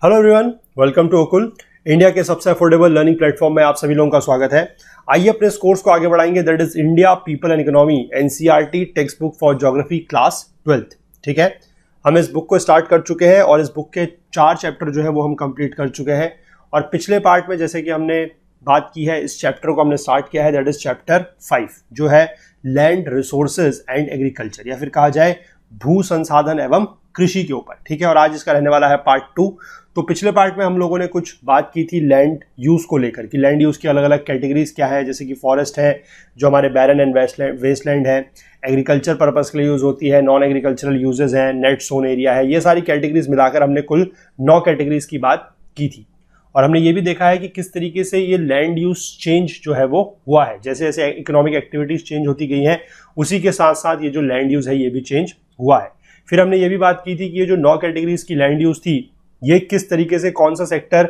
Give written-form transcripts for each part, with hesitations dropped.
Hello everyone, welcome to Okul. India के सबसे affordable learning platform में आप सभी लोगों का स्वागत है। आइए अपने इस कोर्स को आगे बढ़ाएंगे। That is India people and economy NCERT text book for geography class 12th। ठीक है, हम इस बुक को स्टार्ट कर चुके हैं और इस बुक के 4 चैप्टर जो है वो हम कंप्लीट कर चुके हैं। और पिछले पार्ट में जैसे कि हमने बात की है, इस चैप्टर को हमने स्टार्ट किया है, दैट इज चैप्टर 5 जो है लैंड रिसोर्सेज एंड एग्रीकल्चर, या फिर कहा जाए भू संसाधन एवं कृषि के ऊपर। ठीक है, और आज इसका रहने वाला है पार्ट 2। तो पिछले पार्ट में हम लोगों ने कुछ बात की थी लैंड यूज को लेकर कि लैंड यूज की अलग अलग कैटेगरीज क्या है, जैसे कि फॉरेस्ट है जो हमारे बैरन एंड वेस्टलैंड है, एग्रीकल्चर पर्पस के लिए यूज होती है, नॉन एग्रीकल्चरल यूजेस हैं, नेट सोन एरिया है। ये सारी कैटेगरीज मिलाकर हमने कुल 9 कैटेगरीज की बात की थी। और हमने ये भी देखा है कि किस तरीके से ये लैंड यूज चेंज जो है वो हुआ है। जैसे जैसे इकोनॉमिक एक्टिविटीज चेंज होती गई हैं, उसी के साथ साथ ये जो लैंड यूज है ये भी चेंज हुआ है। फिर हमने ये भी बात की थी कि ये जो 9 कैटेगरीज की लैंड यूज थी, ये किस तरीके से कौन सा सेक्टर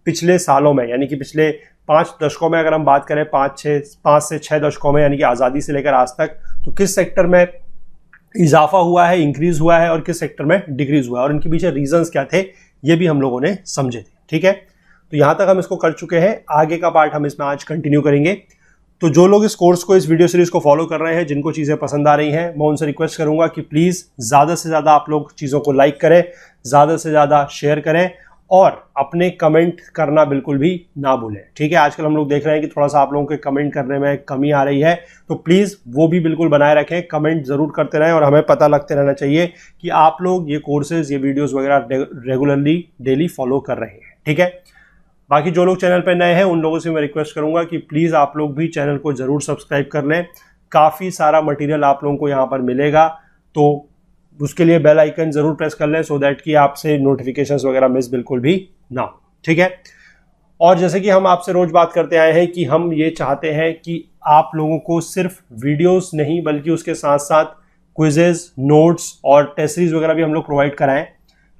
पिछले सालों में, यानी कि पिछले 5 दशकों में अगर हम बात करें, 5 से 6 दशकों में, यानी कि आज़ादी से लेकर आज तक, तो किस सेक्टर में इजाफा हुआ है, इंक्रीज हुआ है, और किस सेक्टर में डिक्रीज हुआ है, और इनके पीछे रीजंस क्या थे, ये भी हम लोगों ने समझे थे। ठीक है, तो यहाँ तक हम इसको कर चुके हैं। आगे का पार्ट हम इसमें आज कंटिन्यू करेंगे। तो जो लोग इस कोर्स को, इस वीडियो सीरीज को फॉलो कर रहे हैं, जिनको चीज़ें पसंद आ रही हैं, मैं उनसे रिक्वेस्ट करूंगा कि प्लीज़ ज़्यादा से ज़्यादा आप लोग चीज़ों को लाइक करें, ज़्यादा से ज़्यादा शेयर करें और अपने कमेंट करना बिल्कुल भी ना भूलें। ठीक है, आजकल हम लोग देख रहे हैं कि थोड़ा सा आप लोगों के कमेंट करने में कमी आ रही है, तो प्लीज़ वो भी बिल्कुल बनाए रखें, कमेंट ज़रूर करते रहें और हमें पता लगते रहना चाहिए कि आप लोग ये कोर्सेज, ये वीडियोज़ वगैरह रेगुलरली डेली फॉलो कर रहे हैं। ठीक है, बाकी जो लोग चैनल पर नए हैं उन लोगों से मैं रिक्वेस्ट करूंगा कि प्लीज़ आप लोग भी चैनल को ज़रूर सब्सक्राइब कर लें। काफ़ी सारा मटेरियल आप लोगों को यहाँ पर मिलेगा, तो उसके लिए बेल आइकन ज़रूर प्रेस कर लें सो दैट कि आपसे नोटिफिकेशंस वगैरह मिस बिल्कुल भी ना हो। ठीक है, और जैसे कि हम आपसे रोज़ बात करते आए हैं कि हम ये चाहते हैं कि आप लोगों को सिर्फ वीडियोस नहीं बल्कि उसके साथ साथ क्विजेज, नोट्स और टेस्ट सीरीज वगैरह भी हम लोग प्रोवाइड कराएं।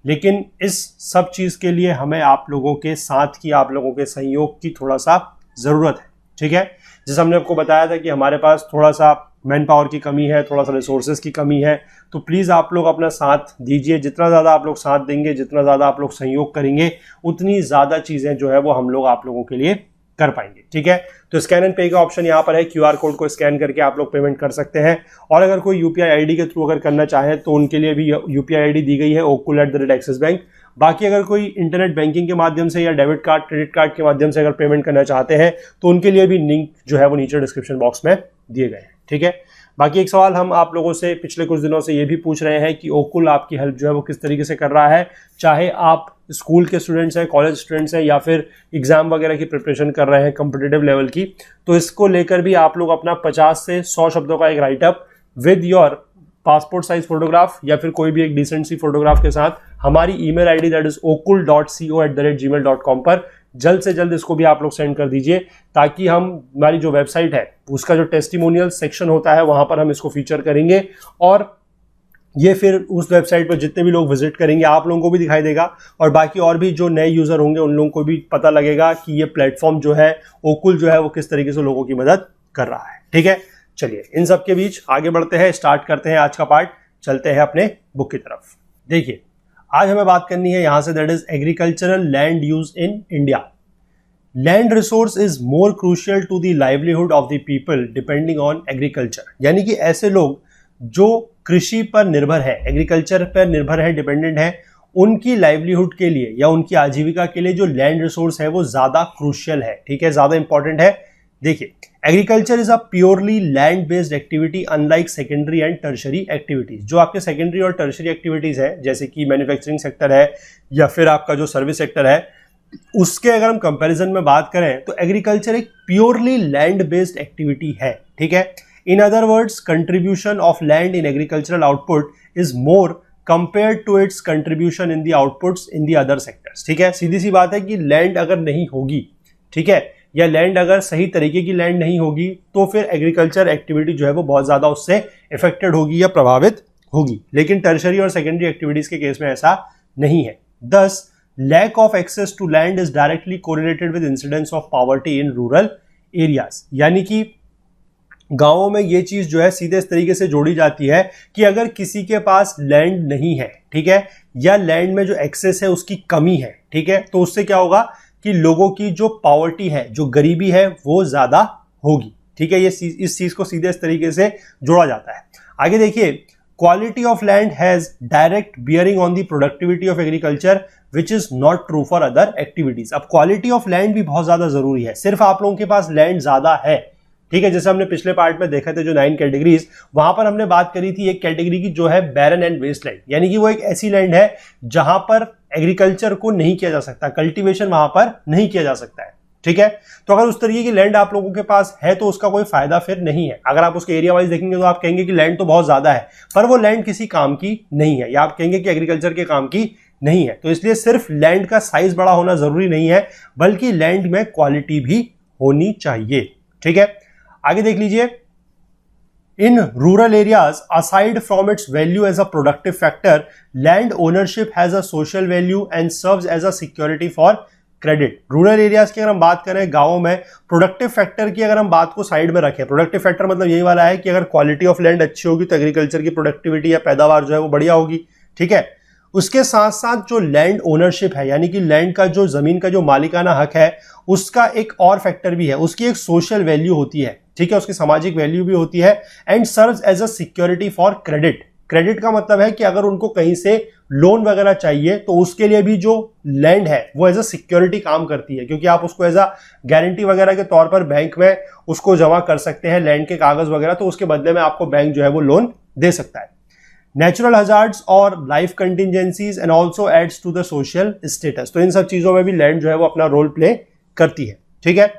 लेकिन इस सब चीज़ के लिए हमें आप लोगों के साथ की, आप लोगों के सहयोग की थोड़ा सा ज़रूरत है। ठीक है, जैसे हमने आपको बताया था कि हमारे पास थोड़ा सा मैन पावर की कमी है, थोड़ा सा रिसोर्सेज की कमी है, तो प्लीज़ आप लोग अपना साथ दीजिए। जितना ज़्यादा आप लोग साथ देंगे, जितना ज़्यादा आप लोग सहयोग करेंगे, उतनी ज़्यादा चीज़ें जो है वो हम लोग आप लोगों के लिए कर पाएंगे। ठीक है, तो स्कैन एंड पे का ऑप्शन यहाँ पर है, QR कोड को स्कैन करके आप लोग पेमेंट कर सकते हैं। और अगर कोई UPI ID के थ्रू अगर करना चाहे तो उनके लिए भी UPI ID दी गई है, okul@axis bank। बाकी अगर कोई इंटरनेट बैंकिंग के माध्यम से या डेबिट कार्ड, क्रेडिट कार्ड के माध्यम से अगर पेमेंट करना चाहते हैं तो उनके लिए भी लिंक जो है वो नीचे डिस्क्रिप्शन बॉक्स में दिए गए हैं। ठीक है, बाकी एक सवाल हम आप लोगों से पिछले कुछ दिनों से ये भी पूछ रहे हैं कि ओकुल आपकी हेल्प जो है वो किस तरीके से कर रहा है, चाहे आप स्कूल के स्टूडेंट्स हैं, कॉलेज स्टूडेंट्स हैं, या फिर एग्जाम वगैरह की प्रिपरेशन कर रहे हैं कॉम्पिटिटिव लेवल की, तो इसको लेकर भी आप लोग अपना 50 से 100 शब्दों का एक writeup with your passport size photograph या फिर कोई भी एक डिसेंट सी फोटोग्राफ के साथ हमारी email ID that is okul.co@gmail.com पर जल्द से जल्द इसको भी आप लोग सेंड कर दीजिए, ताकि हम, हमारी जो वेबसाइट है उसका जो टेस्टिमोनियल सेक्शन होता है वहां पर हम इसको फीचर करेंगे और ये फिर उस वेबसाइट पर जितने भी लोग विजिट करेंगे आप लोगों को भी दिखाई देगा और बाकी और भी जो नए यूजर होंगे उन लोगों को भी पता लगेगा कि ये प्लेटफॉर्म जो है ओकुल जो है वो किस तरीके से लोगों की मदद कर रहा है। ठीक है, चलिए इन सब के बीच आगे बढ़ते हैं, स्टार्ट करते हैं आज का पार्ट, चलते हैं अपने बुक की तरफ। देखिए, आज हमें बात करनी है यहां से, that is agricultural land use in India. Land resource is more crucial to the livelihood of the people depending on agriculture, यानी कि ऐसे लोग जो कृषि पर निर्भर है, एग्रीकल्चर पर निर्भर है, डिपेंडेंट है, उनकी लाइवलीहुड के लिए या उनकी आजीविका के लिए जो लैंड रिसोर्स है वो ज्यादा क्रूशियल है। ठीक है, ज्यादा इंपॉर्टेंट है। देखिए, agriculture is a purely land based activity unlike secondary and tertiary activities. जो आपके सेकेंडरी और टर्शरी एक्टिविटीज है, जैसे कि मैन्युफैक्चरिंग सेक्टर है या फिर आपका जो सर्विस सेक्टर है, उसके अगर हम कंपैरिजन में बात करें तो एग्रीकल्चर एक प्योरली लैंड बेस्ड एक्टिविटी है। ठीक है, in other words, contribution of land in agricultural output is more compared to its contribution in the outputs in the other sectors. ठीक है, सीधी सी बात है कि लैंड अगर नहीं होगी, ठीक है, या लैंड अगर सही तरीके की लैंड नहीं होगी, तो फिर एग्रीकल्चर एक्टिविटी जो है वो बहुत ज्यादा उससे इफेक्टेड होगी या प्रभावित होगी। लेकिन टर्शरी और सेकेंडरी एक्टिविटीज के केस में ऐसा नहीं है। Thus, lack of access to land is directly correlated with incidence of poverty in rural areas, यानी कि गांवों में ये चीज जो है सीधे इस तरीके से जोड़ी जाती है कि अगर किसी के पास लैंड नहीं है, ठीक है, या लैंड में जो एक्सेस है उसकी कमी है, ठीक है, तो उससे क्या होगा कि लोगों की जो पॉवर्टी है, जो गरीबी है, वो ज्यादा होगी, ठीक है। ये इस चीज को सीधे इस तरीके से जोड़ा जाता है। आगे देखिए, quality of land has direct bearing on the productivity of agriculture which is not true for other activities. अब क्वालिटी ऑफ लैंड भी बहुत ज्यादा जरूरी है। सिर्फ आप लोगों के पास लैंड ज्यादा है, ठीक है, जैसे हमने पिछले पार्ट में देखा थे जो 9 कैटेगरीज, वहां पर हमने बात करी थी एक कैटेगरी की जो है बैरन एंड वेस्ट लैंड, यानी कि वो एक ऐसी लैंड है जहां पर एग्रीकल्चर को नहीं किया जा सकता, कल्टीवेशन वहां पर नहीं किया जा सकता है, ठीक है। तो अगर उस तरीके की लैंड आप लोगों के पास है तो उसका कोई फायदा फिर नहीं है। अगर आप उसके एरिया वाइज देखेंगे तो आप कहेंगे कि लैंड तो बहुत ज्यादा है, पर वो लैंड किसी काम की नहीं है, या आप कहेंगे कि एग्रीकल्चर के काम की नहीं है। तो इसलिए सिर्फ लैंड का साइज बड़ा होना जरूरी नहीं है, बल्कि लैंड में क्वालिटी भी होनी चाहिए, ठीक है। आगे देख लीजिए, in rural areas aside from its value as a productive factor, land ownership has a social value and serves as a security for credit. Rural areas की अगर हम बात करें, गांवों में प्रोडक्टिव फैक्टर की अगर हम बात को साइड में रखें, प्रोडक्टिव फैक्टर मतलब यही वाला है कि अगर क्वालिटी ऑफ लैंड अच्छी होगी तो एग्रीकल्चर की प्रोडक्टिविटी या पैदावार जो है वो बढ़िया होगी, ठीक है। उसके साथ साथ जो लैंड ओनरशिप है, यानी कि लैंड का जो जमीन का जो मालिकाना हक है, उसका एक और फैक्टर भी है, उसकी एक सोशल वैल्यू होती है, ठीक है, उसकी सामाजिक वैल्यू भी होती है। And serves as a security for credit. Credit का मतलब है कि अगर उनको कहीं से लोन वगैरह चाहिए तो उसके लिए भी जो लैंड है वो एज अ सिक्योरिटी काम करती है, क्योंकि आप उसको एज अ गारंटी वगैरह के तौर पर बैंक में उसको जमा कर सकते हैं, लैंड के कागज वगैरह, तो उसके बदले में आपको बैंक जो है वो लोन दे सकता है। नेचुरल हजार्ड्स और life contingencies and also aids to the social status. तो इन सब चीजों में भी लैंड जो है वो अपना रोल प्ले करती है, ठीक है।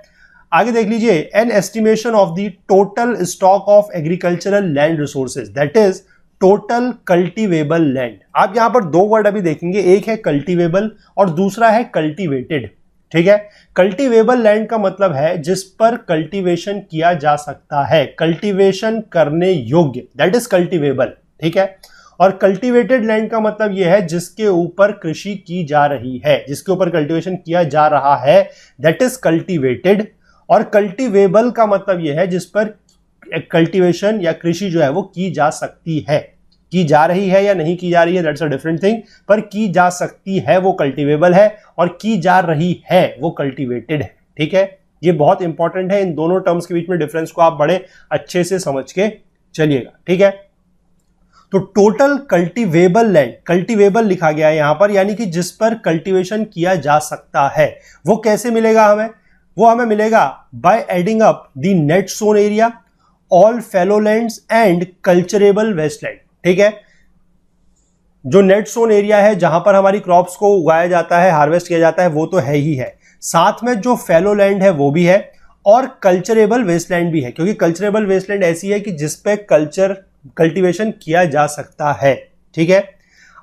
आगे देख लीजिए, an estimation of the total stock of agricultural land resources, that is total cultivable land. आप यहां पर दो वर्ड अभी देखेंगे, एक है कल्टीवेबल और दूसरा है कल्टीवेटेड, ठीक है। कल्टीवेबल लैंड का मतलब है जिस पर कल्टीवेशन किया जा सकता है, कल्टीवेशन करने योग्य, दैट इज कल्टीवेबल, ठीक है। और कल्टीवेटेड लैंड का मतलब यह है जिसके ऊपर कृषि की जा रही है, जिसके ऊपर कल्टीवेशन किया जा रहा है, दैट इज कल्टीवेटेड। और कल्टीवेबल का मतलब यह है जिस पर कल्टीवेशन या कृषि जो है वो की जा सकती है, की जा रही है या नहीं की जा रही है, दैट्स अ डिफरेंट थिंग, पर की जा सकती है वो कल्टीवेबल है और की जा रही है वो कल्टीवेटेड है, ठीक है। ये बहुत इंपॉर्टेंट है, इन दोनों टर्म्स के बीच में डिफरेंस को आप बड़े अच्छे से समझ के चलिएगा, ठीक है। तो टोटल कल्टीवेबल लैंड, कल्टीवेबल लिखा गया है यहां पर, यानी कि जिस पर कल्टीवेशन किया जा सकता है। वो कैसे मिलेगा हमें? वो हमें मिलेगा by adding up the net sown area, all fallow lands and culturable wasteland, ठीक है। जो नेट सोन एरिया है जहां पर हमारी क्रॉप्स को उगाया जाता है, हार्वेस्ट किया जाता है, वो तो है ही है, साथ में जो फैलो लैंड है वो भी है, और कल्चरेबल वेस्टलैंड भी है, क्योंकि कल्चरेबल वेस्टलैंड ऐसी है कि जिसपे कल्टीवेशन किया जा सकता है, ठीक है।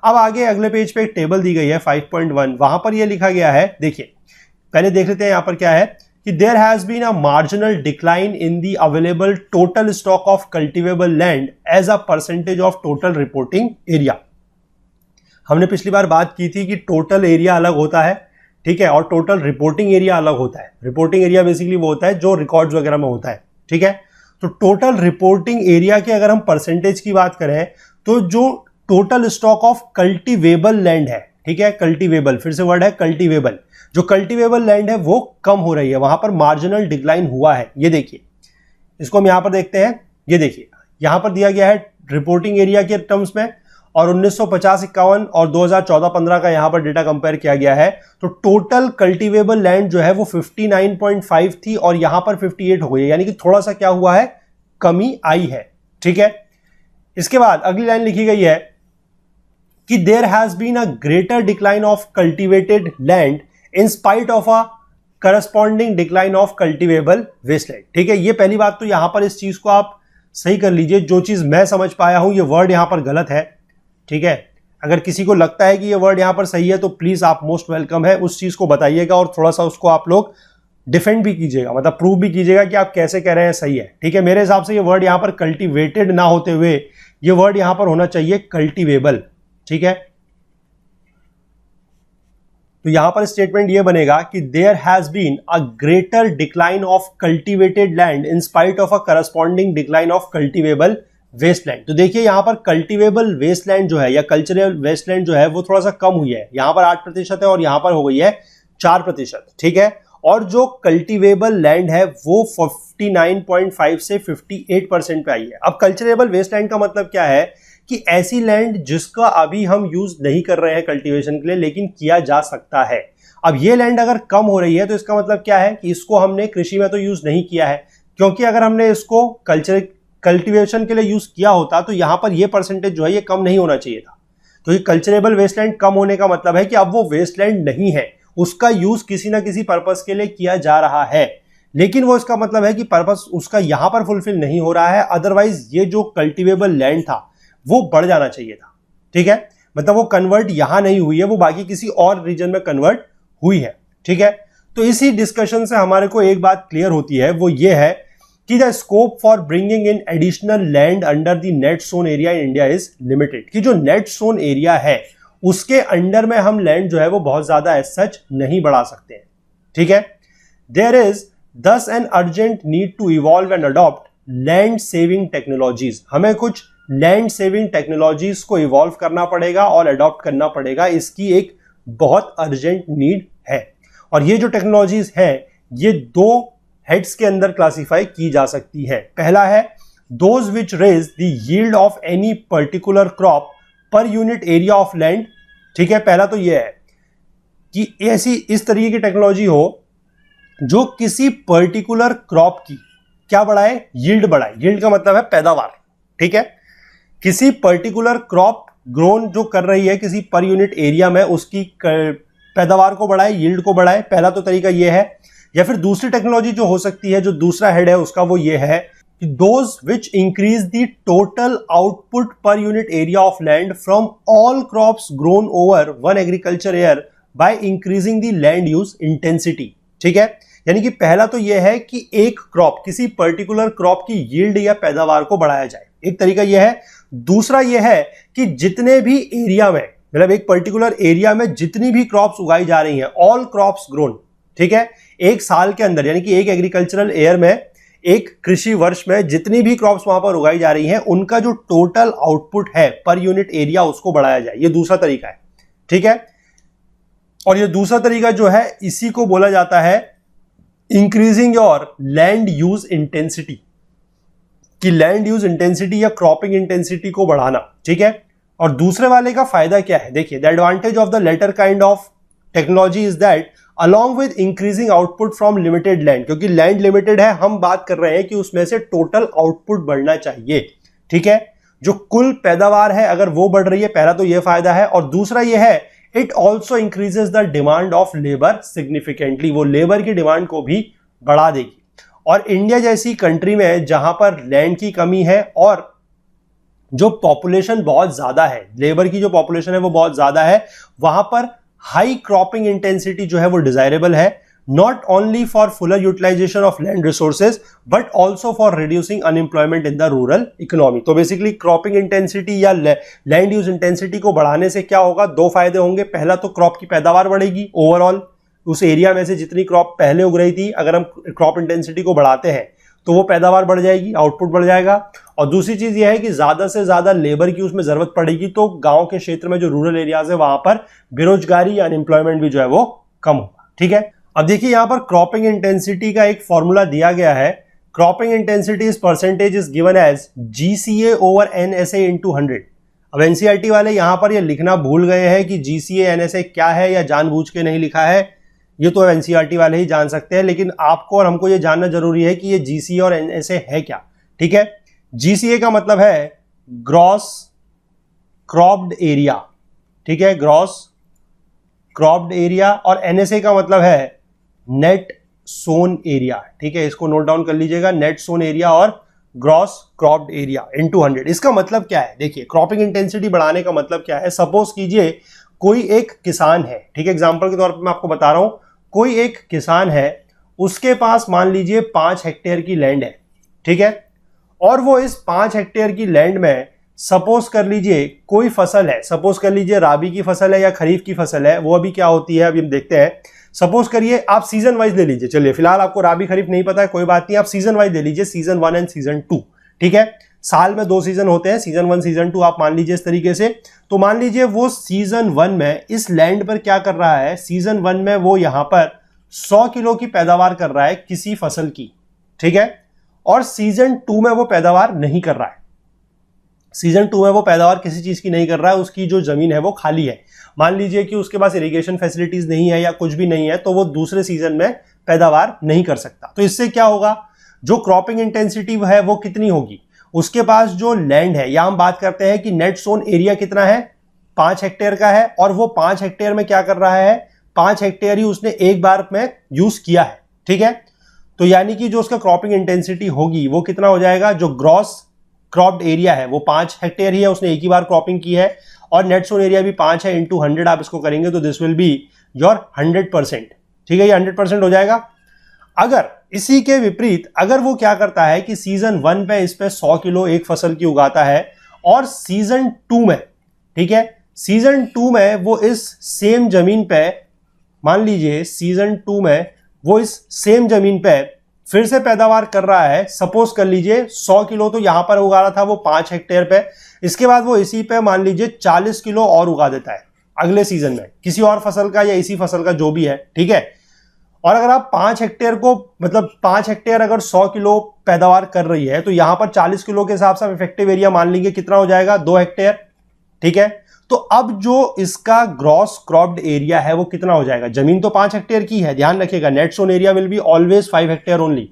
अब आगे अगले पेज पे एक टेबल दी गई है 5.1, वहां पर यह लिखा गया है, देखिए पहले देख लेते हैं यहां पर क्या है कि there has been a marginal decline in the available total stock of cultivable land as a percentage of total reporting area. हमने पिछली बार बात की थी कि टोटल एरिया अलग होता है, ठीक है, और टोटल रिपोर्टिंग एरिया अलग होता है। रिपोर्टिंग एरिया बेसिकली वो होता है जो रिकॉर्ड्स वगैरह में होता है, ठीक है। तो टोटल रिपोर्टिंग एरिया के अगर हम परसेंटेज की बात करें तो जो total stock of cultivable land है, ठीक है, कल्टीवेबल, फिर से वर्ड है कल्टीवेबल, जो कल्टीवेबल लैंड है वो कम हो रही है, वहां पर मार्जिनल डिक्लाइन हुआ है। ये देखिए, इसको हम यहां पर देखते हैं, ये देखिए यहां पर दिया गया है रिपोर्टिंग एरिया के टर्म्स में, और 1950-51 और 2014-15 का यहां पर डेटा कंपेयर किया गया है। तो टोटल कल्टीवेबल लैंड जो है वो 59.5 थी और यहां पर 58 हो गई, यानी कि थोड़ा सा क्या हुआ है, कमी आई है, ठीक है। इसके बाद अगली लाइन लिखी गई है कि there has been a greater decline of cultivated land in spite of a corresponding decline of cultivable wasteland, ठीक है। ये पहली बात तो यहां पर इस चीज को आप सही कर लीजिए, जो चीज मैं समझ पाया हूं ये वर्ड यहां पर गलत है, ठीक है। अगर किसी को लगता है कि ये वर्ड यहां पर सही है तो प्लीज आप मोस्ट वेलकम है, उस चीज को बताइएगा और थोड़ा सा उसको आप लोग डिफेंड भी कीजिएगा, मतलब प्रूव भी कीजिएगा कि आप कैसे कह रहे हैं सही है, ठीक है। मेरे हिसाब से ये वर्ड यहां पर कल्टीवेटेड ना होते हुए ये वर्ड यहां पर होना चाहिए कल्टीवेबल, ठीक है। तो यहां पर स्टेटमेंट ये बनेगा कि there has been a greater decline of cultivated land in spite of a corresponding decline of cultivable wasteland. तो देखिए यहाँ पर कल्टिवेबल वेस्टलैंड जो है या कल्चरल वेस्टलैंड जो है वो थोड़ा सा कम हुई है, यहाँ पर 8% है और यहाँ पर हो गई है 4%, ठीक है। और जो कल्टिवेबल लैंड है वो 49.5 से 58% पे आई है। अब कल्चरेबल वेस्टलैंड का मतलब क्या है कि ऐसी लैंड जिसका अभी हम यूज नहीं कर रहे हैं कल्टीवेशन के लिए, लेकिन किया जा सकता है। अब ये लैंड अगर कम हो रही है तो इसका मतलब क्या है कि इसको हमने कृषि में तो यूज नहीं किया है, क्योंकि अगर हमने इसको कल्टीवेशन के लिए यूज किया होता तो यहां पर ये परसेंटेज जो है ये कम नहीं होना चाहिए था। तो ये कल्चरेबल वेस्टलैंड कम होने का मतलब है कि अब वो वेस्टलैंड नहीं है, उसका यूज किसी ना किसी पर्पस के लिए किया जा रहा है, लेकिन वो इसका मतलब है कि पर्पस उसका यहां पर फुलफिल नहीं हो रहा है। अदरवाइज ये जो कल्टीवेबल लैंड था वो बढ़ जाना चाहिए था, ठीक है। मतलब वो कन्वर्ट यहां नहीं हुई है, वो बाकी किसी और रीजन में कन्वर्ट हुई है, ठीक है। तो इसी डिस्कशन से हमारे को एक बात क्लियर होती है, वो ये है कि the scope for bringing in additional land under the net sown area in India is limited. कि जो नेट सोन एरिया है उसके अंडर में हम लैंड जो है वो बहुत ज्यादा एज सच नहीं बढ़ा सकते हैं, ठीक है। There is thus an urgent need to evolve and adopt land saving technologies. हमें कुछ लैंड सेविंग टेक्नोलॉजीज को इवॉल्व करना पड़ेगा और अडॉप्ट करना पड़ेगा, इसकी एक बहुत अर्जेंट नीड है। और ये जो टेक्नोलॉजीज हैं ये दो हेड्स के अंदर क्लासिफाई की जा सकती है। पहला है those which raise the yield of any particular crop per unit area of land, ठीक है। पहला तो ये है कि ऐसी इस तरीके की टेक्नोलॉजी हो जो किसी पर्टिकुलर क्रॉप की क्या बढ़ाए, यील्ड बढ़ाए। यील्ड का मतलब है पैदावार, ठीक है। किसी पर्टिकुलर क्रॉप ग्रोन जो कर रही है किसी पर यूनिट एरिया में उसकी पैदावार को बढ़ाए, यील्ड को बढ़ाए। पहला तो तरीका ये है। या फिर दूसरी टेक्नोलॉजी जो हो सकती है, जो दूसरा हेड है उसका, वो ये है कि those which increase the total output पर unit area of land from all crops grown over one agriculture year by increasing the land use intensity, ठीक है। यानी कि पहला तो यह है कि एक क्रॉप, किसी पर्टिकुलर क्रॉप की यील्ड या पैदावार को बढ़ाया जाए, एक तरीका यह है। दूसरा यह है कि जितने भी एरिया में, मतलब एक पर्टिकुलर एरिया में जितनी भी क्रॉप्स उगाई जा रही हैं, ऑल क्रॉप्स ग्रोन, ठीक है, एक साल के अंदर, यानी कि एक एग्रीकल्चरल ईयर में, एक कृषि वर्ष में जितनी भी क्रॉप्स वहां पर उगाई जा रही हैं उनका जो टोटल आउटपुट है पर यूनिट एरिया उसको बढ़ाया जाए। ये दूसरा तरीका है, ठीक है। और ये दूसरा तरीका जो है इसी को बोला जाता है increasing your land use intensity, कि लैंड यूज इंटेंसिटी या क्रॉपिंग इंटेंसिटी को बढ़ाना, ठीक है। और दूसरे वाले का फायदा क्या है, देखिए, the advantage of the latter kind of technology is that along with increasing output from limited land, क्योंकि लैंड लिमिटेड है, हम बात कर रहे हैं कि उसमें से टोटल आउटपुट बढ़ना चाहिए, ठीक है। जो कुल पैदावार है अगर वो बढ़ रही है, पहला तो ये फायदा है। और दूसरा ये है it also increases the demand of labour significantly, वो लेबर की डिमांड को भी बढ़ा देगी। और इंडिया जैसी कंट्री में जहां पर लैंड की कमी है और जो पॉपुलेशन बहुत ज्यादा है, लेबर की जो पॉपुलेशन है वो बहुत ज्यादा है, वहां पर हाई क्रॉपिंग इंटेंसिटी जो है वो डिजायरेबल है, not only for fuller utilization of land resources but also for reducing unemployment in the rural economy. तो बेसिकली क्रॉपिंग इंटेंसिटी या लैंड यूज इंटेंसिटी को बढ़ाने से क्या होगा, दो फायदे होंगे। पहला तो क्रॉप की पैदावार बढ़ेगी, ओवरऑल उस एरिया में से जितनी क्रॉप पहले उग रही थी, अगर हम क्रॉप इंटेंसिटी को बढ़ाते हैं तो वो पैदावार बढ़ जाएगी, आउटपुट बढ़ जाएगा। और दूसरी चीज ये है कि ज्यादा से ज्यादा लेबर की उसमें जरूरत पड़ेगी, तो गांव के क्षेत्र में जो रूरल एरियाज है वहां पर बेरोजगारी या अनएम्प्लॉयमेंट भी जो है वो कम होगा, ठीक है। अब देखिए यहां पर क्रॉपिंग इंटेंसिटी का एक फॉर्मूला दिया गया है। Cropping intensity is percentage is given as GCA over NSA into 100। अब NCERT वाले यहां पर ये लिखना भूल गए हैं कि GCA NSA क्या है, या जानबूझ के नहीं लिखा है, ये तो NCERT वाले ही जान सकते हैं। लेकिन आपको और हमको ये जानना जरूरी है कि ये GCA और NSA है क्या, ठीक है। GCA का मतलब है ग्रॉस क्रॉप्ड एरिया, ठीक है, ग्रॉस क्रॉप्ड एरिया। और NSA का मतलब है नेट सोन एरिया, ठीक है, इसको नोट डाउन कर लीजिएगा, नेट सोन एरिया और ग्रॉस क्रॉप्ड एरिया इनटू 100। इसका मतलब क्या है, देखिए क्रॉपिंग इंटेंसिटी बढ़ाने का मतलब क्या है। सपोज कीजिए कोई एक किसान है, ठीक है, एग्जांपल के तौर पर मैं आपको बता रहा हूं, कोई एक किसान है, उसके पास मान लीजिए 5 हेक्टेयर की लैंड है, ठीक है। और वो इस 5 हेक्टेयर की लैंड में सपोज कर लीजिए कोई फसल है, सपोज कर लीजिए राबी की फसल है या खरीफ की फसल है, वो अभी क्या होती है अभी हम देखते हैं। सपोज करिए आप सीजन वाइज ले लीजिए, चलिए फिलहाल आपको राबी खरीफ नहीं पता है, कोई बात नहीं, आप सीजन वाइज ले लीजिए, सीजन 1 एंड सीजन 2, ठीक है। साल में 2 सीजन होते हैं, सीजन 1 सीजन 2 आप मान लीजिए इस तरीके से। तो मान लीजिए वो सीजन 1 में इस लैंड पर क्या कर रहा है, सीजन 1 में वो यहां पर 100 किलो की पैदावार कर रहा है किसी फसल की, ठीक है, और सीजन 2 में वो पैदावार नहीं कर रहा है। सीजन 2 में वो पैदावार किसी चीज की नहीं कर रहा है, उसकी जो जमीन है वो खाली है। मान लीजिए कि उसके पास इरिगेशन फैसिलिटीज नहीं है या कुछ भी नहीं है, तो वो दूसरे सीजन में पैदावार नहीं कर सकता। तो इससे क्या होगा, जो क्रॉपिंग इंटेंसिटी है वो कितनी होगी, उसके पास जो लैंड है, या हम बात करते हैं कि नेट सोन एरिया कितना है, 5 हेक्टेयर का है, और वो 5 हेक्टेयर में क्या कर रहा है, 5 हेक्टेयर ही उसने एक बार में यूज किया है, ठीक है। तो यानी कि जो उसका क्रॉपिंग इंटेंसिटी होगी वो कितना हो जाएगा, जो ग्रॉस क्रॉप्ड एरिया है वो 5 हेक्टेयर ही है, उसने एक ही बार क्रॉपिंग की है, और नेट सोन एरिया भी 5 है, इंटू 100 आप इसको करेंगे तो दिस विल बी योर 100%, ठीक है, ये 100% हो जाएगा। अगर इसी के विपरीत अगर वो क्या करता है कि सीजन 1 पे इस पे 100 किलो एक फसल की उगाता है, और सीजन 2 में, ठीक है, सीजन 2 में वो इस सेम जमीन पे, मान लीजिए सीजन 2 में वो इस सेम जमीन पे फिर से पैदावार कर रहा है, सपोज कर लीजिए 100 किलो तो यहां पर उगा रहा था वो 5 हेक्टेयर पे, इसके बाद वो इसी पे मान लीजिए 40 किलो और उगा देता है अगले सीजन में किसी और फसल का या इसी फसल का जो भी है, ठीक है। और अगर आप 5 हेक्टेयर को, मतलब 5 हेक्टेयर अगर 100 किलो पैदावार कर रही है, तो यहां पर 40 किलो के हिसाब से इफेक्टिव एरिया मान लीजिए कितना हो जाएगा, 2 हेक्टेयर, ठीक है। तो अब जो इसका ग्रॉस क्रॉप्ड एरिया है वो कितना हो जाएगा, जमीन तो 5 हेक्टेयर की है, ध्यान रखिएगा, net sown area will be always 5 hectare only,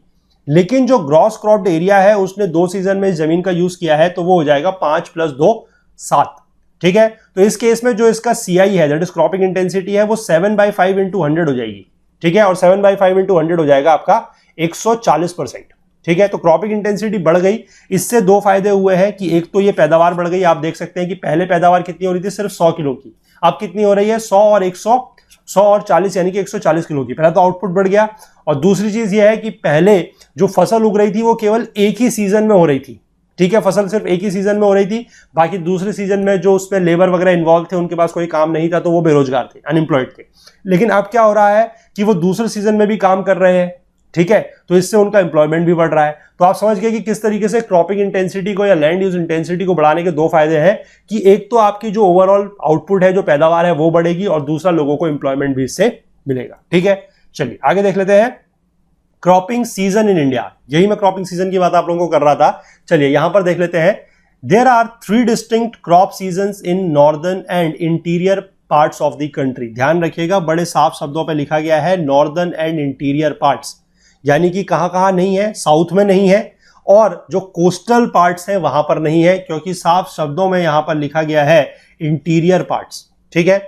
लेकिन जो ग्रॉस क्रॉप्ड एरिया है उसने 2 सीजन में इस जमीन का यूज किया है, तो वो हो जाएगा 5 + 2 7, ठीक है। तो इस केस में जो इसका सीआई है, दैट इज क्रॉपिंग इंटेंसिटी है, वो 7/5 × 100 हो जाएगी, ठीक है, और 7/5 × 100 हो जाएगा आपका 140%, ठीक है। तो क्रॉपिंग इंटेंसिटी बढ़ गई, इससे 2 फायदे हुए हैं कि एक तो ये पैदावार बढ़ गई, आप देख सकते हैं कि पहले पैदावार कितनी हो रही थी, सिर्फ 100 किलो की, अब कितनी हो रही है, 100 और 40, यानी कि 140 किलो की, पहला तो आउटपुट बढ़ गया। और दूसरी चीज ये है कि पहले जो फसल उग रही थी वो केवल एक ही सीजन में हो रही थी, ठीक है, फसल सिर्फ एक ही सीजन में हो रही थी, बाकी दूसरे सीजन में जो उसमें लेबर वगैरह इन्वॉल्व थे उनके पास कोई काम नहीं था, तो वो बेरोजगार थे, अनएम्प्लॉयड थे। लेकिन अब क्या हो रहा है कि वो दूसरे सीजन में भी काम कर रहे हैं, ठीक है, तो इससे उनका एम्प्लॉयमेंट भी बढ़ रहा है। तो आप समझ गए कि किस तरीके से क्रॉपिंग इंटेंसिटी को या लैंड यूज इंटेंसिटी को बढ़ाने के 2 फायदे हैं, कि एक तो आपकी जो ओवरऑल आउटपुट है, जो पैदावार है वो बढ़ेगी, और दूसरा लोगों को एम्प्लॉयमेंट भी इससे मिलेगा, ठीक है। चलिए आगे देख लेते हैं, क्रॉपिंग सीजन इन इंडिया, यही मैं क्रॉपिंग सीजन की बात आप लोगों को कर रहा था। चलिए यहां पर देख लेते हैं, there are 3 distinct crop seasons in northern and interior parts of the country. ध्यान रखिएगा, बड़े साफ शब्दों पर लिखा गया है नॉर्दर्न एंड इंटीरियर पार्ट्स, यानी कि कहां नहीं है, साउथ में नहीं है, और जो कोस्टल पार्ट्स हैं वहां पर नहीं है, क्योंकि साफ शब्दों में यहां पर लिखा गया है इंटीरियर पार्ट्स, ठीक है।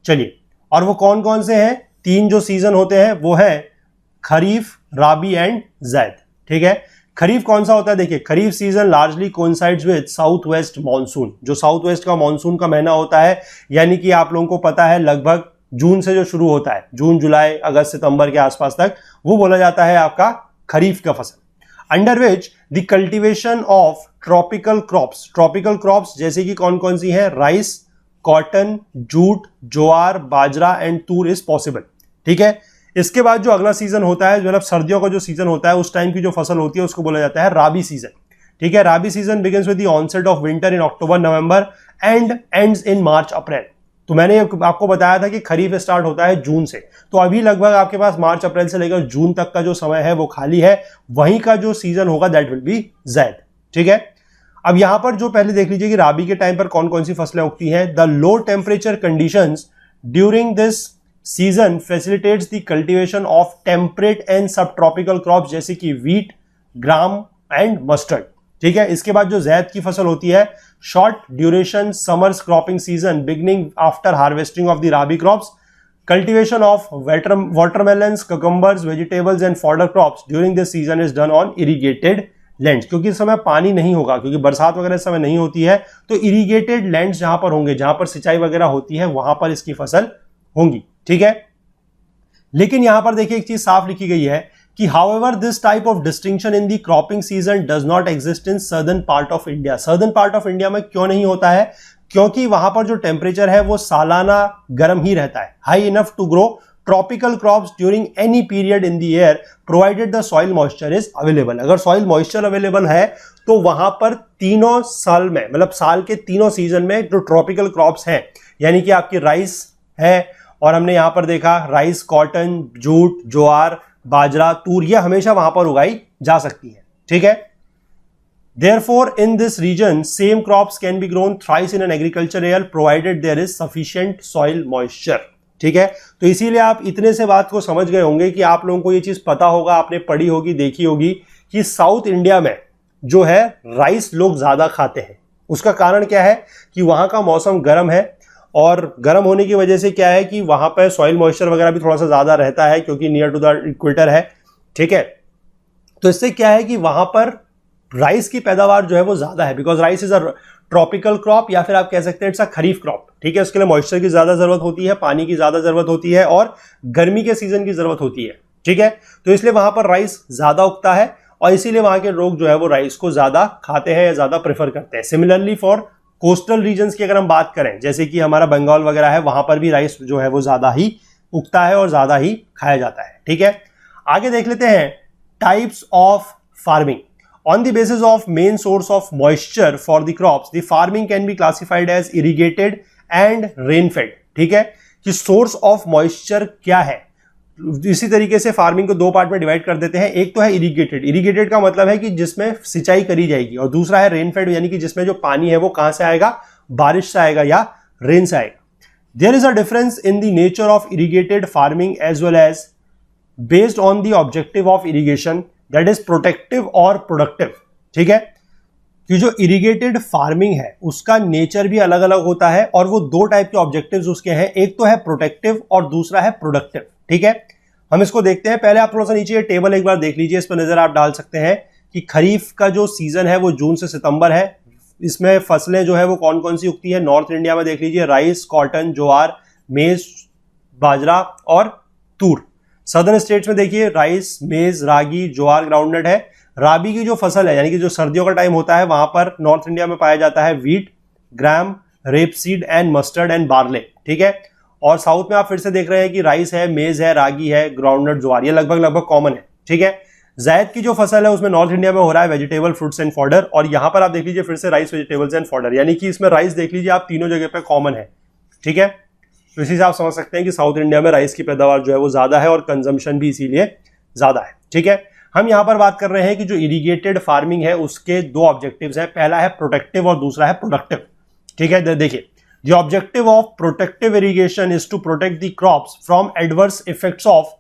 चलिए, और वो कौन कौन से हैं, 3 जो सीजन होते हैं वो है खरीफ, राबी एंड जैद, ठीक है। खरीफ कौन सा होता है, देखिए kharif season largely coincides with south west monsoon, जो साउथ वेस्ट का मानसून का महीना होता है, यानी कि आप लोगों को पता है लगभग जून से जो शुरू होता है, जून जुलाई अगस्त सितंबर के आसपास तक, वो बोला जाता है आपका खरीफ का फसल। Under which the cultivation of tropical crops जैसे कि कौन कौन सी है, rice, cotton, jute, jowar, bajra and Toor is possible, ठीक है। इसके बाद जो अगला सीजन होता है, मतलब सर्दियों का जो सीजन होता है, उस टाइम की जो फसल होती है उसको बोला जाता है राबी सीजन, ठीक है। Rabi season begins with the onset of winter in October November and ends in March April. तो मैंने आपको बताया था कि खरीफ स्टार्ट होता है जून से, तो अभी लगभग आपके पास मार्च अप्रैल से लेकर जून तक का जो समय है वो खाली है, वहीं का जो सीजन होगा दैट विल बी जैद, ठीक है। अब यहां पर जो पहले देख लीजिए कि राबी के टाइम पर कौन कौन सी फसलें उगती हैं। The low temperature conditions during this season facilitates the cultivation of temperate and सब ट्रॉपिकल क्रॉप्स जैसे कि व्हीट, ग्राम एंड मस्टर्ड, ठीक है। इसके बाद जो जैद की फसल होती है, short duration summers cropping season beginning after harvesting of the rabi crops, cultivation of watermelons, cucumbers, vegetables and fodder crops during this season is done on irrigated lands, क्योंकि इस समय पानी नहीं होगा, क्योंकि बरसात वगैरह इस समय नहीं होती है, तो इरिगेटेड लैंड्स जहां पर होंगे, जहां पर सिंचाई वगैरह होती है, वहां पर इसकी फसल होंगी, ठीक है। लेकिन यहां पर देखिए एक चीज साफ लिखी गई है कि however this type of distinction in the cropping season does not exist in southern part of India. Southern part of India में क्यों नहीं होता है, क्योंकि वहां पर जो टेम्परेचर है वो सालाना गर्म ही रहता है, high enough to grow tropical crops during any period in the year provided the soil moisture is available. अगर सॉइल मॉइस्चर अवेलेबल है तो वहां पर तीनों साल में, मतलब साल के तीनों सीजन में जो ट्रॉपिकल क्रॉप्स हैं, यानी कि आपकी राइस है, और हमने यहां पर देखा राइस, कॉटन, जूट, ज्वार, बाजरा, तूर, ये हमेशा वहां पर उगाई जा सकती है। ठीक है। Therefore, in this region, same crops can be grown thrice in an agriculture year provided there is sufficient soil moisture. ठीक है। तो इसीलिए आप इतने से बात को समझ गए होंगे कि आप लोगों को ये चीज पता होगा, आपने पढ़ी होगी, देखी होगी कि साउथ इंडिया में जो है राइस लोग ज्यादा खाते हैं। उसका कारण क्या है कि वहां का मौसम गर्म है, और गर्म होने की वजह से क्या है कि वहां पर सॉइल मॉइस्चर वगैरह भी थोड़ा सा ज्यादा रहता है क्योंकि नियर टू द इक्वेटर है। ठीक है। तो इससे क्या है कि वहां पर राइस की पैदावार जो है वो ज्यादा है, because rice is a tropical crop, या फिर आप कह सकते हैं इट्स अ खरीफ क्रॉप। ठीक है। उसके लिए मॉइस्चर की ज्यादा जरूरत होती है, पानी की ज्यादा जरूरत होती है, और गर्मी के सीजन की जरूरत होती है। ठीक है। तो इसलिए वहां पर राइस ज्यादा उगता है, और इसीलिए वहां के लोग जो है वो राइस को ज्यादा खाते हैं या ज्यादा प्रेफर करते हैं। सिमिलरली फॉर कोस्टल रीजन्स की अगर हम बात करें, जैसे कि हमारा बंगाल वगैरह है, वहां पर भी राइस जो है वो ज्यादा ही उगता है और ज्यादा ही खाया जाता है। ठीक है। आगे देख लेते हैं types of farming. On the basis of main source of moisture for the crops, the farming can be classified as irrigated and rain-fed. ठीक है, कि source of moisture क्या है। इसी तरीके से फार्मिंग को दो पार्ट में डिवाइड कर देते हैं। एक तो है इरिगेटेड। इरिगेटेड का मतलब है कि जिसमें सिंचाई करी जाएगी, और दूसरा है रेन-फेड, यानी कि जिसमें जो पानी है वो कहां से आएगा, बारिश से आएगा या रेन से आएगा। There is a difference in the nature of irrigated farming as well as based on the objective of irrigation, that is protective और प्रोडक्टिव। ठीक है। कि जो इरिगेटेड फार्मिंग है उसका नेचर भी अलग अलग होता है, और वो दो टाइप के ऑब्जेक्टिव्स उसके हैं, एक तो है प्रोटेक्टिव और दूसरा है प्रोडक्टिव। ठीक है। हम इसको देखते हैं। पहले आप थोड़ा सा नीचे ये टेबल एक बार देख लीजिए, इस पर नजर आप डाल सकते हैं कि खरीफ का जो सीजन है वो जून से सितंबर है। इसमें फसलें जो है वो कौन कौन सी उगती है। नॉर्थ इंडिया में देख लीजिए राइस, कॉटन, ज्वार, मेज, बाजरा और तूर। सदर्न स्टेट्स में देखिए राइस, मेज, रागी, ज्वार, ग्राउंडनट है। राबी की जो फसल है, यानी कि जो सर्दियों का टाइम होता है, वहां पर नॉर्थ इंडिया में पाया जाता है wheat, gram, rapeseed and mustard and barley. ठीक है। और साउथ में आप फिर से देख रहे हैं कि राइस है, मेज है, रागी है, ग्राउंडनट, ज्वार, ये लगभग कॉमन है। ठीक है। जायद की जो फसल है उसमें नॉर्थ इंडिया में हो रहा है वेजिटेबल, फ्रूट्स एंड फॉडर, और यहां पर आप देख लीजिए फिर से राइस, वेजिटेबल्स एंड फॉडर, यानी कि इसमें राइस देख लीजिए आप तीनों जगह पे कॉमन है। ठीक है। तो इसी से आप समझ सकते हैं कि साउथ इंडिया में राइस की पैदावार जो है वो ज्यादा है और कंजम्पशन भी इसीलिए ज्यादा है। ठीक है। हम यहां पर बात कर रहे हैं कि जो इरिगेटेड फार्मिंग है उसके दो ऑब्जेक्टिव्स हैं, पहला है प्रोटेक्टिव और दूसरा है प्रोडक्टिव। ठीक है। देखिए, the objective of protective irrigation is to protect the crops from adverse effects of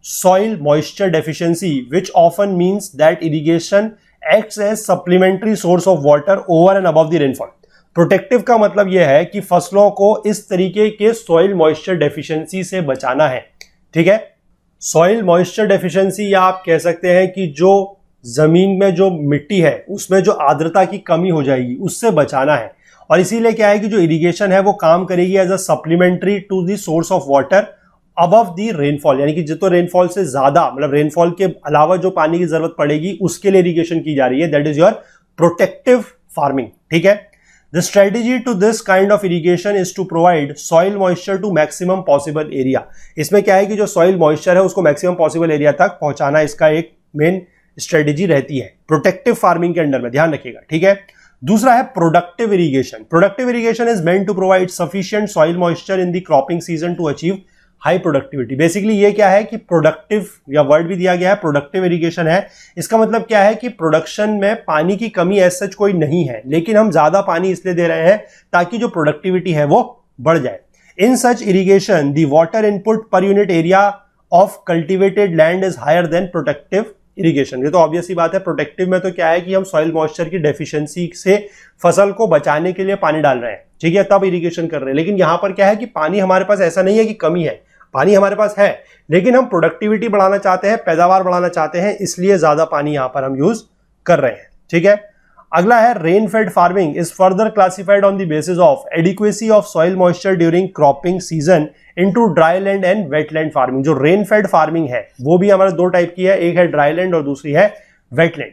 soil moisture deficiency, which often means that irrigation acts as supplementary source of water over and above the rainfall. Protective का मतलब यह है कि फसलों को इस तरीके के सॉइल मॉइस्चर डेफिशिएंसी से बचाना है। ठीक है। सॉइल मॉइस्चर डेफिशिएंसी, या आप कह सकते हैं कि जो जमीन में जो मिट्टी है उसमें जो आर्द्रता की कमी हो जाएगी उससे बचाना है। और इसीलिए क्या है कि जो इरिगेशन है वो काम करेगी as a supplementary to the source of water above the rainfall, यानी कि जितना रेनफॉल से ज्यादा, मतलब रेनफॉल के अलावा जो पानी की जरूरत पड़ेगी उसके लिए इरिगेशन की जा रही है। That is your protective farming. ठीक है। The strategy to this kind of irrigation is to provide soil moisture to maximum possible area. इसमें क्या है कि जो सॉइल मॉइस्चर है उसको मैक्सिमम पॉसिबल एरिया तक पहुंचाना इसका एक मेन स्ट्रेटेजी रहती है प्रोटेक्टिव फार्मिंग के अंडर में, ध्यान रखिएगा। ठीक है। दूसरा है productive irrigation. Productive irrigation is meant to provide sufficient soil moisture in the cropping season to achieve high productivity. Basically ये क्या है कि प्रोडक्टिव, या वर्ड भी दिया गया है प्रोडक्टिव इरिगेशन है। इसका मतलब क्या है कि प्रोडक्शन में पानी की कमी एज सच कोई नहीं है, लेकिन हम ज्यादा पानी इसलिए दे रहे हैं ताकि जो प्रोडक्टिविटी है वो बढ़ जाए। In such irrigation the water input per unit area of cultivated land is higher than protective irrigation. ये तो ऑब्वियस सी बात है। प्रोटेक्टिव में तो क्या है कि हम सॉइल मॉइस्चर की डेफिशिएंसी से फसल को बचाने के लिए पानी डाल रहे हैं। ठीक है। तब इरिगेशन कर रहे हैं। लेकिन यहां पर क्या है कि पानी हमारे पास ऐसा नहीं है कि कमी है, पानी हमारे पास है, लेकिन हम प्रोडक्टिविटी बढ़ाना चाहते हैं, पैदावार बढ़ाना चाहते हैं, इसलिए ज्यादा पानी यहां पर हम यूज कर रहे हैं। ठीक है। अगला है rain fade farming is further classified on the basis of adequacy of soil moisture during cropping season into dry land and wetland farming. जो रेन फेड फार्मिंग है वो भी हमारे दो टाइप की है, एक है ड्राई लैंड और दूसरी है wetland.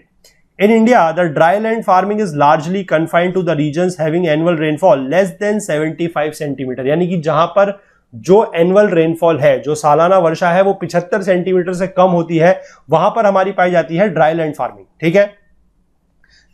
In India, the dry land farming is largely confined to the regions having annual rainfall less than 75 centimetre, यानी कि जहां पर जो एनुअल रेनफॉल है, जो सालाना वर्षा है, वो 75 सेंटीमीटर से कम होती है, वहां पर हमारी पाई जाती है ड्राई लैंड फार्मिंग। ठीक है,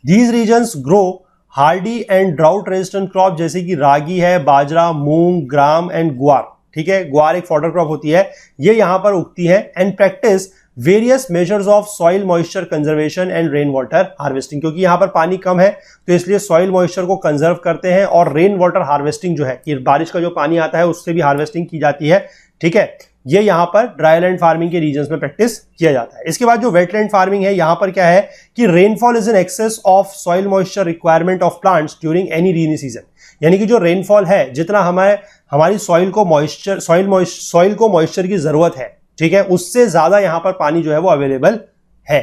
these regions grow hardy and drought resistant crop, जैसे कि रागी है, बाजरा, मूंग, ग्राम एंड ग्वार। ठीक है, ग्वार एक फॉडर क्रॉप होती है, ये यहां पर उगती है। And practice various measures of soil moisture conservation and rain water harvesting, क्योंकि यहां पर पानी कम है तो इसलिए सॉइल मॉइस्चर को कंजर्व करते हैं, और रेन वाटर हार्वेस्टिंग जो है कि बारिश का जो पानी आता है उससे भी हार्वेस्टिंग की जाती है। ठीक है, ये यहां पर ड्राई लैंड फार्मिंग के रीजन्स में प्रैक्टिस किया जाता है। इसके बाद जो वेटलैंड फार्मिंग है, यहां पर क्या है कि rainfall is in excess of soil moisture requirement of plants during any rainy season, यानी कि जो रेनफॉल है, जितना हमारी सॉइल को मॉइस्चर की जरूरत है, ठीक है, उससे ज्यादा यहां पर पानी जो है वो अवेलेबल है।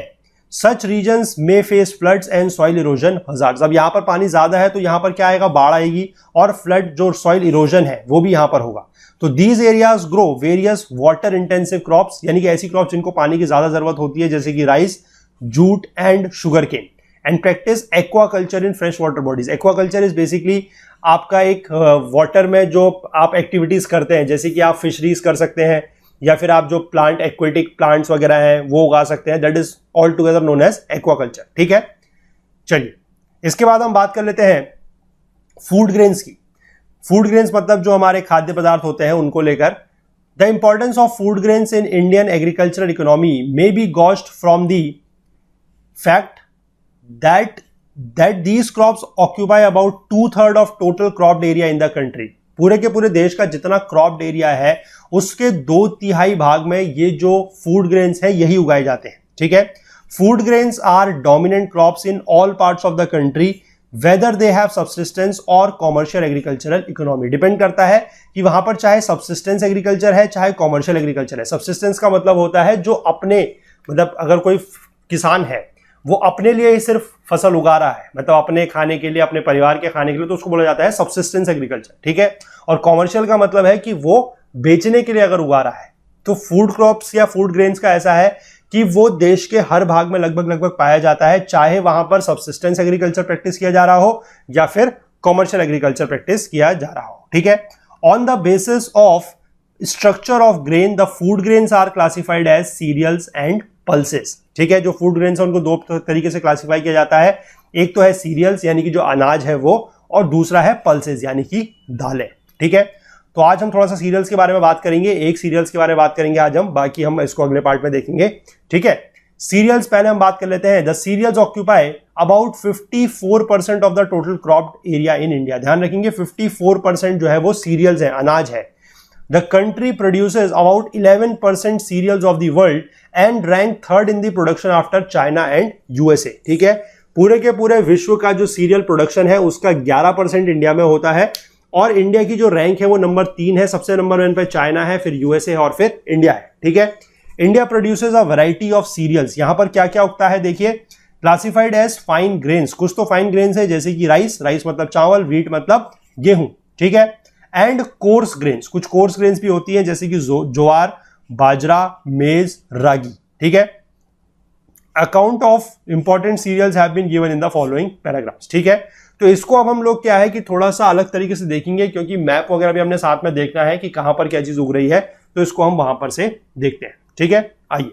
सच रीजन्स में face floods and soil erosion hazards. अब यहां पर पानी ज्यादा है तो यहां पर क्या आएगा, बाढ़ आएगी, और फ्लड जो सॉइल इरोजन है वो भी यहां पर होगा। तो these areas grow various water intensive crops, यानी कि ऐसी क्रॉप्स जिनको पानी की ज्यादा जरूरत होती है, जैसे कि rice, jute and sugarcane. And practice aquaculture in fresh water bodies. Aquaculture is basically आपका एक वाटर में जो आप एक्टिविटीज करते हैं, जैसे कि आप फिशरीज कर सकते हैं, या फिर आप जो प्लांट एक्वेटिक प्लांट्स वगैरह हैं वो उगा सकते हैं, that is all together known as aquaculture. ठीक है, चलिए इसके बाद हम बात कर लेते हैं फूड ग्रेन्स की। फूड ग्रेन्स मतलब जो हमारे खाद्य पदार्थ होते हैं उनको लेकर। The importance of food grains in Indian agricultural economy may be gauged from the fact that these crops occupy about 2/3 of total cropped area in the country। पूरे के पूरे देश का जितना क्रॉप्ड एरिया है उसके 2/3 भाग में ये जो फूड ग्रेन्स है यही उगाए जाते हैं। ठीक है, food grains are dominant crops in all parts of the country whether they have subsistence और कॉमर्शियल एग्रीकल्चरल इकोनॉमी। डिपेंड करता है कि वहां पर चाहे सबसिस्टेंस एग्रीकल्चर है चाहे कॉमर्शियल एग्रीकल्चर है। सबसिस्टेंस का मतलब होता है जो अपने, मतलब अगर कोई किसान है वो अपने लिए ही सिर्फ फसल उगा रहा है, मतलब अपने खाने के लिए, अपने परिवार के खाने के लिए, तो उसको बोला जाता है सबसिस्टेंस एग्रीकल्चर। ठीक है, और कॉमर्शियल का मतलब है कि वो बेचने के लिए अगर उगा रहा है। तो फूड क्रॉप्स या फूड ग्रेन्स का ऐसा है कि वो देश के हर भाग में लगभग पाया जाता है, चाहे वहां पर सबसिस्टेंस एग्रीकल्चर प्रैक्टिस किया जा रहा हो या फिर कॉमर्शियल एग्रीकल्चर प्रैक्टिस किया जा रहा हो। ठीक है, on the basis of structure of grain the food grains are classified as cereals and pulses. ठीक है, जो फूड ग्रेन्स है उनको दो तरीके से क्लासिफाई किया जाता है, एक तो है सीरियल्स यानी कि जो अनाज है वो, और दूसरा है पल्सेस यानी कि दालें। ठीक है, तो आज हम थोड़ा सा सीरियल्स के बारे में बात करेंगे, एक सीरियल्स के बारे में बात करेंगे आज हम, बाकी हम इसको अगले पार्ट में देखेंगे। ठीक है, सीरियल्स पहले हम बात कर लेते हैं। The cereals occupy about 54% of the total cropped area in India. ध्यान रखेंगे 54% जो है वो सीरियल्स है, अनाज है। The country produces about 11% cereals of the world and rank third in the production after China and USA। ठीक है, पूरे के पूरे विश्व का जो सीरियल प्रोडक्शन है उसका 11% इंडिया में होता है, और इंडिया की जो रैंक है वो नंबर 3 है। सबसे नंबर 1 पे चाइना है, फिर यूएसए है और फिर इंडिया है। ठीक है, India produces a variety of cereals. यहां पर क्या क्या उगता है देखिए, क्लासिफाइड एज फाइन ग्रेन्स। कुछ तो फाइन ग्रेन्स है जैसे कि राइस मतलब चावल, व्हीट मतलब गेहूं। ठीक है, एंड कोर्स ग्रेन्स, कुछ कोर्स ग्रेन्स भी होती है जैसे कि ज्वार, बाजरा, मेज, रागी। ठीक है, account of important cereals have been given in the following paragraphs. ठीक है, तो इसको अब हम लोग क्या है कि थोड़ा सा अलग तरीके से देखेंगे, क्योंकि मैप वगैरह भी हमने साथ में देखना है कि कहां पर क्या चीज उग रही है, तो इसको हम वहां पर से देखते हैं। ठीक है, आइए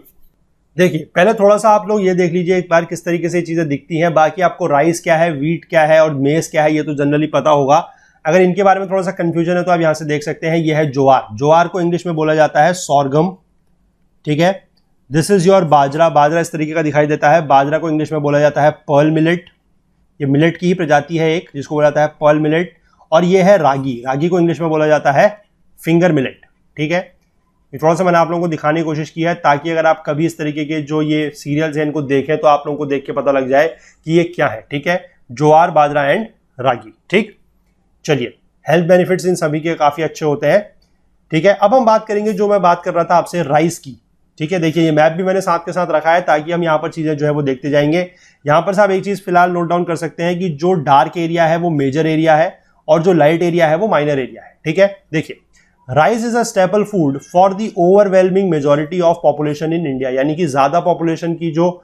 देखिए, पहले थोड़ा सा आप लोग ये देख लीजिए एक बार किस तरीके से चीजें दिखती हैं। बाकी आपको राइस क्या है, व्हीट क्या है और मेज क्या है ये तो जनरली पता होगा। अगर इनके बारे में थोड़ा सा कंफ्यूजन है तो आप यहां से देख सकते हैं, ये है ज्वार। ज्वार को इंग्लिश में बोला जाता है सोरगम। ठीक है, दिस इज योर बाजरा। बाजरा इस तरीके का दिखाई देता है। बाजरा को इंग्लिश में बोला जाता है पर्ल मिलेट। ये मिलेट की ही प्रजाति है एक, जिसको बोला जाता है पर्ल मिलेट। और ये है रागी। रागी को इंग्लिश में बोला जाता है फिंगर मिलेट। ठीक है, ये थोड़ा सा मैंने आप लोगों को दिखाने की कोशिश की है ताकि अगर आप कभी इस तरीके के जो ये सीरियल्स हैं इनको देखें तो आप लोगों को देख के पता लग जाए कि ये क्या है। ठीक है, ज्वार, बाजरा एंड रागी। ठीक, चलिए, हेल्थ बेनिफिट्स इन सभी के काफी अच्छे होते हैं। ठीक है, अब हम बात करेंगे जो मैं बात कर रहा था आपसे राइस की। ठीक है, देखिए ये मैप भी मैंने साथ के साथ रखा है ताकि हम यहाँ पर चीजें जो है वो देखते जाएंगे। यहाँ पर साहब एक चीज फिलहाल नोट डाउन कर सकते हैं कि जो डार्क एरिया है वो मेजर एरिया है और जो लाइट एरिया है वो माइनर एरिया है। ठीक है, देखिए rice is a staple food for the overwhelming majority of population in India, यानी कि ज्यादा पॉपुलेशन की जो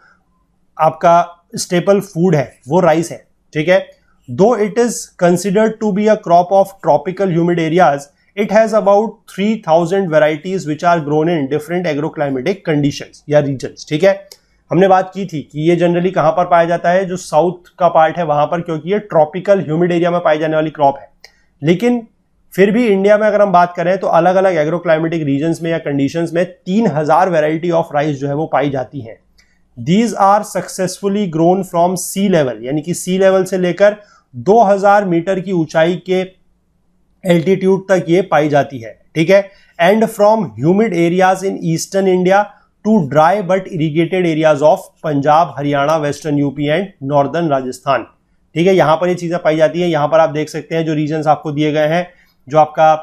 आपका स्टेपल फूड है वो राइस है। ठीक है, though it is considered to be a crop of tropical humid areas, it has about 3000 varieties which are grown in different agroclimatic conditions या रीजन्स। ठीक है, हमने बात की थी कि ये जनरली कहां पर पाया जाता है, जो साउथ का पार्ट है वहां पर, क्योंकि ये ट्रॉपिकल ह्यूमिड एरिया में पाई जाने वाली क्रॉप है। लेकिन फिर भी इंडिया में अगर हम बात करें तो अलग अलग एग्रोक्लाइमेटिक रीजन्स में या कंडीशंस में 3000 वैरायटी ऑफ राइस जो है वो पाई जाती हैं। These are successfully grown from sea level, यानी कि सी लेवल से लेकर 2000 मीटर की ऊंचाई के एल्टीट्यूड तक ये पाई जाती है। ठीक है, and from humid areas in eastern India to dry but irrigated areas of Punjab, Haryana, western UP and northern Rajasthan. ठीक है, यहां पर ये चीजें पाई जाती है। यहां पर आप देख सकते हैं जो रीजन्स आपको दिए गए हैं, जो आपका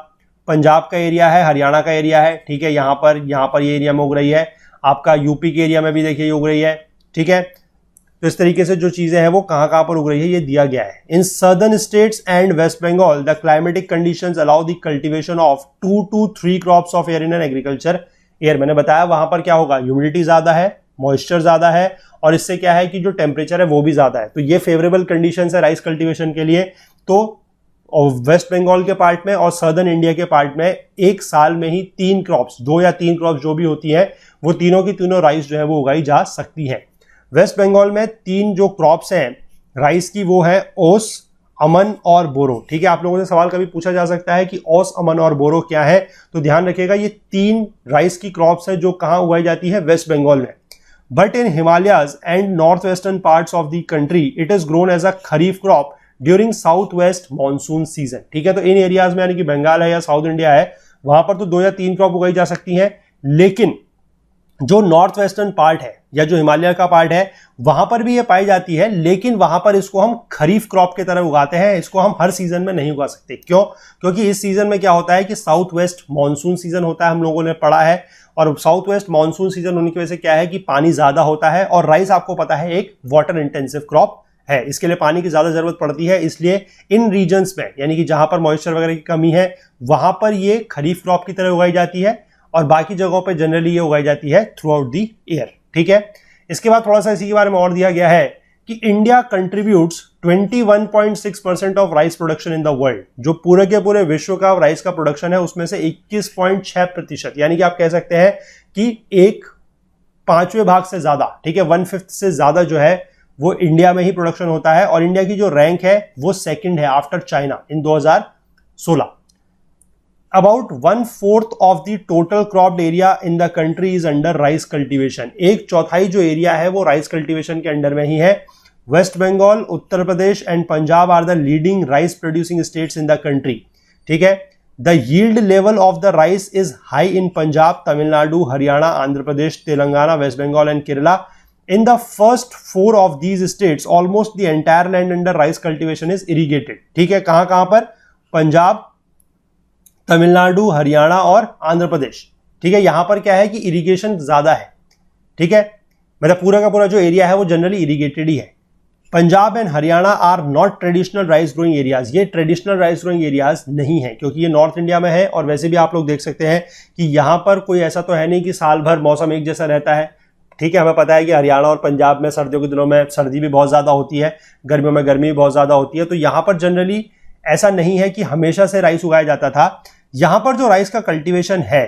पंजाब का एरिया है, हरियाणा का एरिया है। ठीक है, यहां पर ये एरिया में उग रही है। आपका यूपी के एरिया में भी देखिए ये उग रही है। ठीक है, तो इस तरीके से जो चीजें हैं वो कहां कहां पर उग रही है ये दिया गया है। In southern states and West Bengal the climatic conditions allow the cultivation of 2 to 3 crops of year in an agriculture year. मैंने बताया वहां पर क्या होगा, ह्यूमिडिटी ज्यादा है, मॉइस्चर ज्यादा है, और इससे क्या है कि जो टेम्परेचर है वो भी ज्यादा है। तो ये फेवरेबल कंडीशंस है राइस कल्टीवेशन के लिए। तो वेस्ट बंगाल के पार्ट में और सर्दर्न इंडिया के पार्ट में एक साल में ही 3 क्रॉप्स, 2 या 3 क्रॉप्स जो भी होती हैं, वो तीनों की तीनों राइस जो है वो उगाई जा सकती हैं। वेस्ट बंगाल में 3 जो क्रॉप्स हैं राइस की वो है ओस, अमन और बोरो। ठीक है, आप लोगों से सवाल कभी पूछा जा सकता है कि ओस, अमन और बोरो क्या है, तो ध्यान रखिएगा ये 3 राइस की क्रॉप्स है जो कहां उगाई जाती है, वेस्ट बंगाल में। But in Himalayas and north western parts of the country it is grown as a kharif crop during south west monsoon season. ठीक है, तो इन एरियाज में यानी कि बंगाल है या साउथ इंडिया है, वहां पर तो 2 या 3 क्रॉप उगाई जा सकती हैं। लेकिन जो नॉर्थ वेस्टर्न पार्ट है या जो हिमालय का पार्ट है वहां पर भी ये पाई जाती है, लेकिन वहां पर इसको हम खरीफ क्रॉप की तरह उगाते हैं। इसको हम हर सीजन में नहीं उगा सकते। क्यों? क्योंकि इस सीजन में क्या होता है कि साउथ वेस्ट मानसून सीजन होता है, हम लोगों ने पढ़ा है। और साउथ वेस्ट मानसून सीजन होने की वजह से क्या है कि पानी ज्यादा होता है, और राइस आपको पता है एक वाटर इंटेंसिव क्रॉप है, इसके लिए पानी की ज्यादा जरूरत पड़ती है। इसलिए इन रीजन्स में यानी कि जहां पर मॉइस्चर वगैरह की कमी है वहां पर ये खरीफ क्रॉप की तरह उगाई जाती है, और बाकी जगहों पर जनरली ये उगाई जाती है थ्रू आउट द ईयर। ठीक है, इसके बाद थोड़ा सा इसी के बारे में और दिया गया है कि India contributes 21.6% of rice production in the world. जो पूरे के पूरे विश्व का राइस का प्रोडक्शन है उसमें से 21.6%, यानी कि आप कह सकते हैं कि 1/5 भाग से ज्यादा, ठीक है, 1/5 से ज्यादा जो है वो इंडिया में ही प्रोडक्शन होता है। और इंडिया की जो रैंक है वो सेकंड है after China in 2016। About 1/4 of the total cropped area in the country is under rice cultivation। 1/4 जो एरिया है वो राइस कल्टीवेशन के अंडर में ही है। Waste Bengal, Uttar Pradesh and Punjab are the leading rice producing states in the country. ठीक है, the yield level of the rice is high in Punjab, Tamil Nadu, Haryana, Andhra Pradesh, Telangana, west Bengal and Kerala. In the first 4 of these states, almost the entire land under rice cultivation is irrigated। ठीक है, कहां कहां पर? पंजाब, तमिलनाडु, हरियाणा और आंध्र प्रदेश। ठीक है, यहां पर क्या है कि इरिगेशन ज्यादा है। ठीक है, मतलब पूरा का पूरा जो एरिया है वो जनरली इरिगेटेड ही है। Punjab and Haryana are not traditional rice growing areas. ये ट्रेडिशनल राइस ग्रोइंग एरियाज नहीं है, क्योंकि ये नॉर्थ इंडिया में है। और वैसे भी आप लोग देख सकते हैं कि यहां पर कोई ऐसा तो है नहीं कि साल भर मौसम एक जैसा रहता है। ठीक है, हमें पता है कि हरियाणा और पंजाब में सर्दियों के दिनों में सर्दी भी बहुत ज्यादा होती है, गर्मियों में गर्मी भी बहुत ज्यादा होती है। तो यहां पर जनरली ऐसा नहीं है कि हमेशा से राइस उगाया जाता था। यहां पर जो राइस का कल्टीवेशन है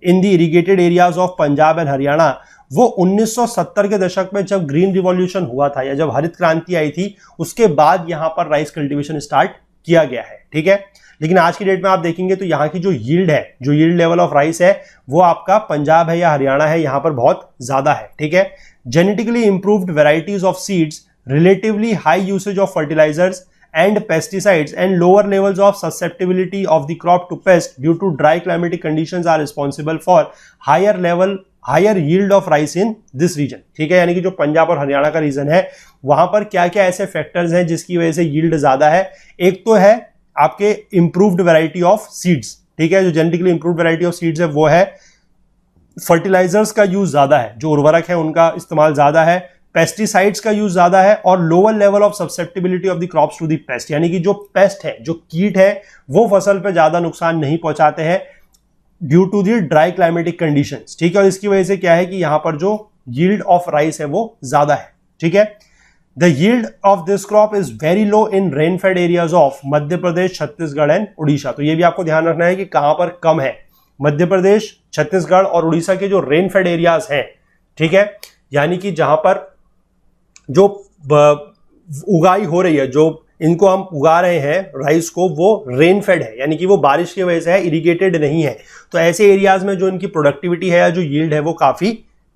in the irrigated areas of Punjab and Haryana, वो 1970 के दशक में जब ग्रीन रिवॉल्यूशन हुआ था या जब हरित क्रांति आई थी, उसके बाद यहां पर राइस कल्टीवेशन स्टार्ट किया गया है। ठीक है, लेकिन आज की डेट में आप देखेंगे तो यहाँ की जो यील्ड है, जो यील्ड लेवल ऑफ राइस है, वो आपका पंजाब है या हरियाणा है, यहाँ पर बहुत ज्यादा है। ठीक है, genetically improved varieties of seeds, relatively high usage of fertilisers and pesticides and lower levels of susceptibility of the crop to pest due to dry climatic conditions are responsible for higher yield of rice in this region। ठीक है, यानी कि जो पंजाब और हरियाणा का reason है वहां पर क्या क्या ऐसे फैक्टर्स हैं जिसकी वजह से यील्ड ज्यादा है। एक तो है आपके इंप्रूव्ड वैरायटी ऑफ सीड्स। ठीक है, जो genetically improved variety of seeds है वो है। फर्टिलाइजर्स का यूज ज्यादा है, जो उर्वरक है उनका इस्तेमाल ज्यादा है। पेस्टिसाइड्स का यूज ज्यादा है, और lower level of susceptibility of the crops to the pest, यानी कि जो पेस्ट है, जो कीट है, वो फसल पे ज्यादा नुकसान नहीं पहुंचाते हैं due to the dry climatic conditions. ठीक है, और इसकी वजह से क्या है कि यहां पर जो यील्ड ऑफ राइस है वो ज्यादा है। ठीक है, the yield of this crop is very low in rain fade areas of Madhya Pradesh, Chhattisgarh and Orissa. तो ये भी आपको ध्यान रखना है कि कहां पर कम है। मध्य प्रदेश, छत्तीसगढ़ और उड़ीसा के जो रेन फेड एरियाज हैं, ठीक है, यानी कि जहां पर जो उगाई हो रही है, जो इनको हम उगा रहे हैं राइस को, वो रेन फेड है, यानी कि वो बारिश की वजह से है, इरिगेटेड नहीं है। तो ऐसे एरियाज में जो इनकी प्रोडक्टिविटी है या जो यील्ड है वो काफी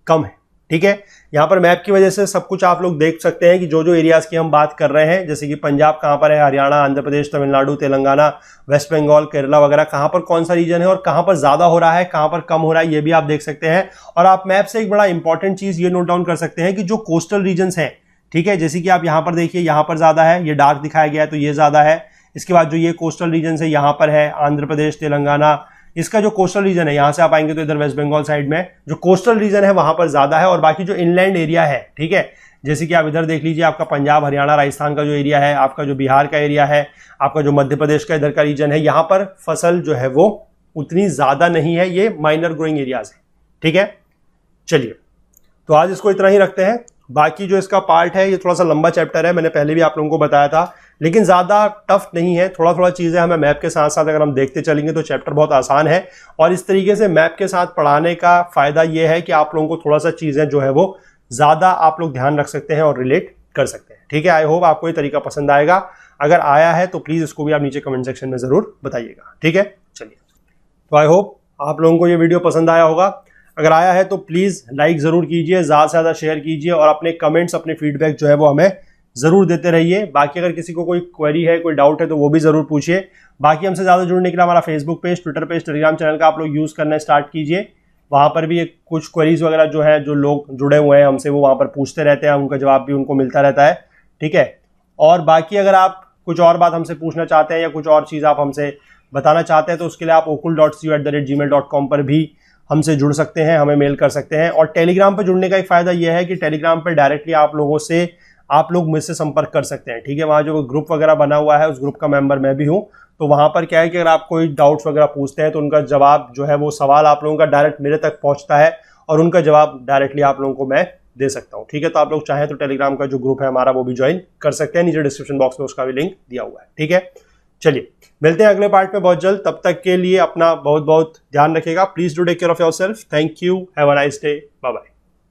कम है। ठीक है, यहां पर मैप की वजह से सब कुछ आप लोग देख सकते हैं कि जो जो एरियाज की हम बात कर रहे हैं, जैसे कि पंजाब कहां पर है, हरियाणा, आंध्र प्रदेश, तमिलनाडु, तेलंगाना, वेस्ट बंगाल, केरला वगैरह, कहां पर कौन सा रीजन है और कहां पर ज्यादा हो रहा है, कहां पर कम हो रहा है, ये भी आप देख सकते हैं। और आप मैप से एक बड़ा इंपॉर्टेंट चीज ये नोट डाउन कर सकते हैं कि जो कोस्टल रीजन हैं, ठीक है, जैसे कि आप यहां पर देखिए, यहां पर ज्यादा है, ये डार्क दिखाया गया है तो ये ज्यादा है। इसके बाद जो ये कोस्टल रीजन है, यहां पर है आंध्र प्रदेश, तेलंगाना, इसका जो कोस्टल रीजन है, यहां से आप आएंगे तो इधर वेस्ट बंगाल साइड में जो कोस्टल रीजन है वहां पर ज्यादा है। और बाकी जो इनलैंड एरिया है, ठीक है, जैसे कि आप इधर देख लीजिए, आपका पंजाब, हरियाणा, राजस्थान का जो एरिया है, आपका जो बिहार का एरिया है, आपका जो मध्य प्रदेश का इधर का रीजन है, यहां पर फसल जो है वो उतनी ज्यादा नहीं है, ये माइनर ग्रोइंग एरियाज है। ठीक है, चलिए तो आज इसको इतना ही रखते हैं। बाकी जो इसका पार्ट है ये थोड़ा सा लंबा चैप्टर है, मैंने पहले भी आप लोगों को बताया था, लेकिन ज्यादा टफ नहीं है। थोड़ा थोड़ा चीजें हमें मैप के साथ साथ अगर हम देखते चलेंगे तो चैप्टर बहुत आसान है। और इस तरीके से मैप के साथ पढ़ाने का फायदा ये है कि आप लोगों को थोड़ा सा चीजें जो है वो ज्यादा आप लोग ध्यान रख सकते हैं और रिलेट कर सकते हैं। ठीक है, आई होप आपको ये तरीका पसंद आएगा। अगर आया है तो प्लीज इसको भी आप नीचे कमेंट सेक्शन में जरूर बताइएगा। ठीक है, चलिए, तो आई होप आप लोगों को ये वीडियो पसंद आया होगा। अगर आया है तो प्लीज लाइक जरूर कीजिए, ज्यादा से ज्यादा शेयर कीजिए और अपने कमेंट्स, अपने फीडबैक जो है वो हमें जरूर देते रहिए। बाकी अगर किसी को कोई क्वेरी है, कोई डाउट है तो वो भी जरूर पूछिए। बाकी हमसे ज्यादा जुड़ने के लिए हमारा Facebook page, Twitter page, Telegram channel का आप लोग यूज करना स्टार्ट कीजिए। वहां पर भी कुछ क्वेरीज वगैरह जो है, जो लोग जुड़े हुए हैं हमसे, वो वहां पर पूछते रहते हैं, उनका जवाब भी उनको मिलता रहता है। ठीक है, और बाकी अगर आप कुछ और बात हमसे पूछना चाहते हैं या कुछ और चीज आप हमसे बताना चाहते हैं तो उसके लिए आप okul.cu@gmail.com पर भी हमसे जुड़ सकते हैं, हमें मेल कर सकते हैं। और टेलीग्राम पर जुड़ने का एक फायदा यह है कि टेलीग्राम पर डायरेक्टली आप लोग मुझसे संपर्क कर सकते हैं। ठीक है, वहाँ जो ग्रुप वगैरह बना हुआ है उस ग्रुप का मेंबर मैं भी हूँ। तो वहाँ पर क्या है कि अगर आप कोई डाउट्स वगैरह पूछते हैं तो उनका जवाब जो है वो सवाल आप लोगों का डायरेक्ट मेरे तक पहुँचता है और उनका जवाब डायरेक्टली आप लोगों को मैं दे सकता हूँ। ठीक है, तो आप लोग चाहें तो टेलीग्राम का जो ग्रुप है हमारा वो भी ज्वाइन कर सकते हैं, नीचे डिस्क्रिप्शन बॉक्स में उसका भी लिंक दिया हुआ है। ठीक है, चलिए मिलते हैं अगले पार्ट में बहुत जल्द। तब तक के लिए अपना बहुत बहुत ध्यान रखिएगा। Please do take care of yourself. Thank you, have a nice day, bye bye.